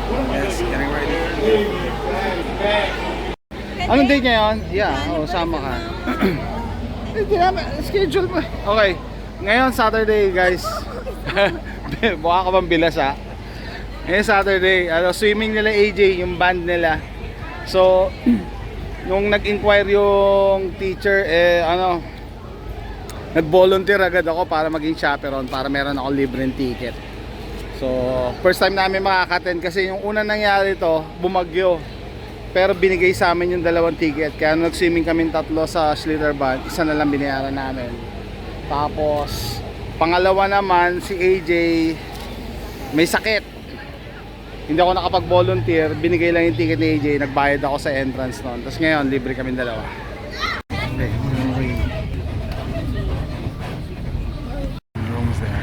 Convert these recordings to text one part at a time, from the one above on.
Yes, getting ready. Anong date ngayon? Yeah, sama ka. Hindi naman, schedule mo. Okay, ngayon Saturday guys. Mukha ka bang bilas ha? Ngayon Saturday, swimming nila AJ, yung band nila. So, nung nag-inquire yung teacher, nag-volunteer agad ako para maging chaperone, para meron ako libreng ticket. So, first time namin makaka-attend kasi yung una nangyari to, bumagyo. Pero binigay sa amin yung dalawang ticket. Kaya nag-swimming kami tatlo sa Schlitter Band, isa na lang binayaran namin. Tapos, pangalawa naman, si AJ may sakit. Hindi ako nakapag-volunteer, binigay lang yung ticket ni AJ, nagbayad ako sa entrance noon. Tapos ngayon, libre kami dalawa. Okay, rooms there.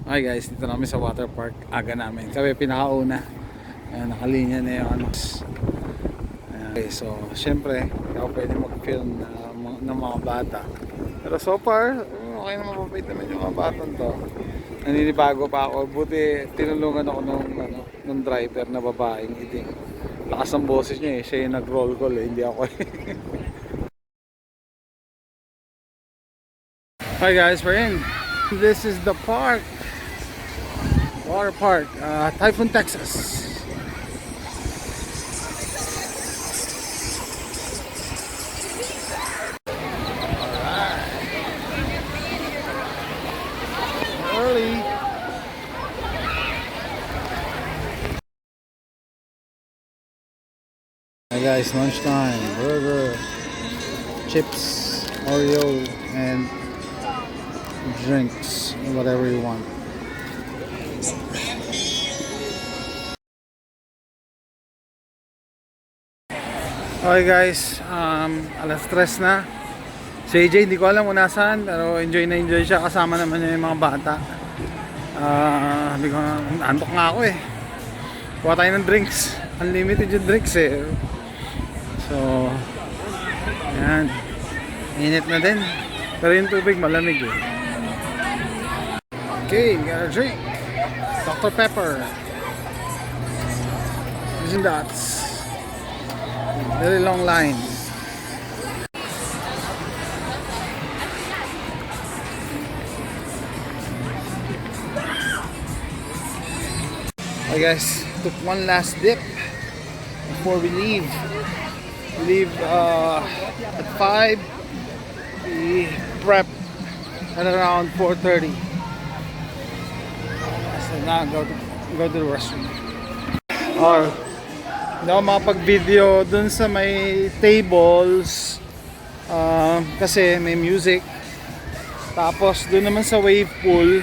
Okay guys, dito namin sa water park. Aga namin, kami pinakauna. Ayan, nakalinya na yung ano. Okay, so syempre ako pwede mag-film ng mga bata, pero so far okay naman, mabait naman yung mga batang to. Naninibago pa ako, buti tinulungan ako nung driver na babaeng iting. Lakas ng boses niya eh, siya yung nag-roll call eh, hindi ako eh. Hi guys, we're in. This is the park, water park, Typhoon, Texas. Early. Hi guys, lunchtime. Burger, chips, Oreo, and drinks, whatever you want. Okay guys, alas 3 na. Si AJ hindi ko alam kung nasaan, pero enjoy na enjoy siya, kasama naman niya yung mga bata. Hindi ko, antok nga ako eh. Kuha tayo ng drinks, unlimited yung drinks eh. So yan, init na din, pero yung tubig malamig eh. Okay, we got a drink, Dr. Pepper. Isn't that very long line? Okay guys, took one last dip before we leave. We leave at 5. We prep at around 4:30. So now go to the restroom. Hindi ako makapag-video dun sa may tables kasi may music. Tapos dun naman sa wave pool,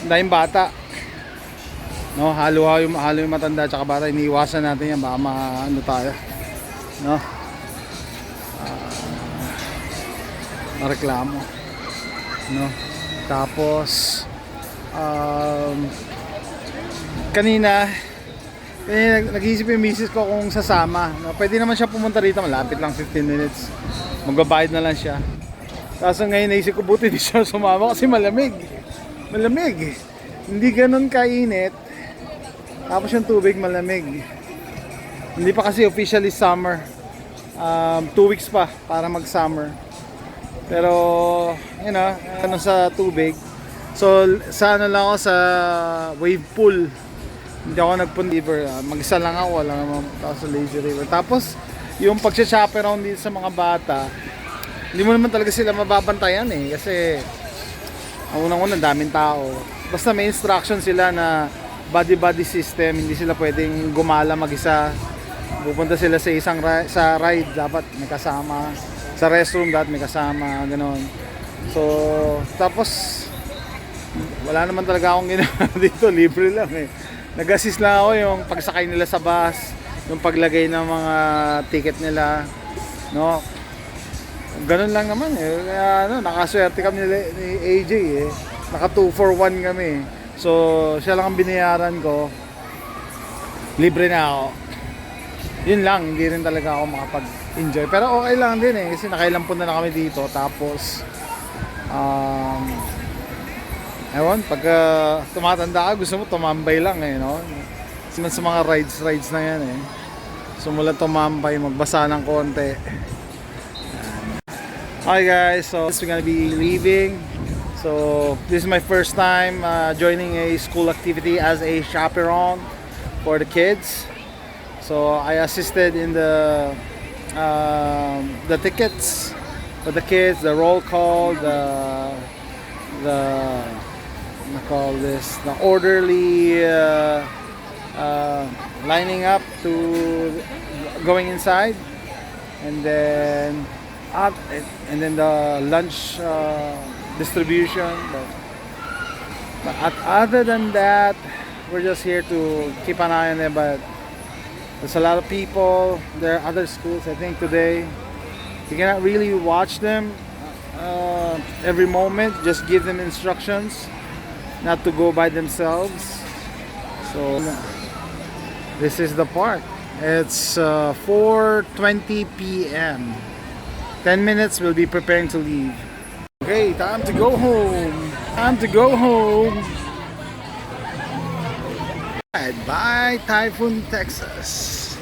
dahil bata. No, halo yung matanda at bata, iniiwasan natin yan, baka ano tayo, no, mareklamo, no. Tapos kanina nag-iisip yung misis ko kung sasama, no? Pwede naman siya pumunta rito, malapit lang, 15 minutes, magbabayad na lang siya. Kaso ngayon naisip ko, buti di siya sumama kasi malamig, hindi ganun kainit. Tapos yung tubig malamig. Hindi pa kasi officially summer. 2 weeks pa para mag-summer. Pero, sa tubig. So, sa lang ako sa wave pool. Hindi ako nagpunta. Mag-isa lang ako, wala naman sa lazy river. Tapos, yung pag-chaperone dito sa mga bata, hindi mo naman talaga sila mababantayan eh. Kasi, ang unang-unang daming tao. Basta may instruction sila na body system, hindi sila pwedeng gumala mag-isa. Pupunta sila sa sa ride, dapat may kasama. Sa restroom, dapat may kasama, gano'n. So, tapos wala naman talaga akong ginawa dito, libre lang eh. Nag-assist lang ako yung pagsakay nila sa bus, yung paglagay ng mga ticket nila, no. Ganun lang naman eh. Kaya nakaswerte kami ni AJ eh. Naka 2 for 1 kami. So, siya lang ang binayaran ko. libre na ako. Yun lang, hindi rin talaga ako makapag-enjoy. Pero okay lang din eh, kasi nakailang punta na kami dito. Tapos, ewan, pagka tumatanda ka, gusto mo tumambay lang eh, no? Sa mga rides na yan eh. Sumulat tumambay, magbasa ng konti. Hi guys, so we're gonna be leaving. So this is my first time joining a school activity as a chaperone for the kids. So I assisted in the tickets for the kids, the roll call, the call this, the orderly lining up to going inside, and then the lunch distribution. But other than that, we're just here to keep an eye on them. But there's a lot of people. There are other schools, I think, today. You cannot really watch them every moment. Just give them instructions not to go by themselves. So this is the park. It's 4:20 p.m. 10 minutes, we'll be preparing to leave. Okay, time to go home. Time to go home. Alright, bye Typhoon, Texas.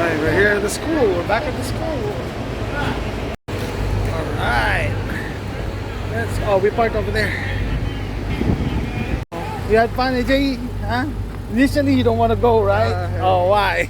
Alright, we're here at the school. We're back at the school. Alright. We parked over there. We had fun, AJ? Huh? Initially, you don't want to go, right? Oh, why?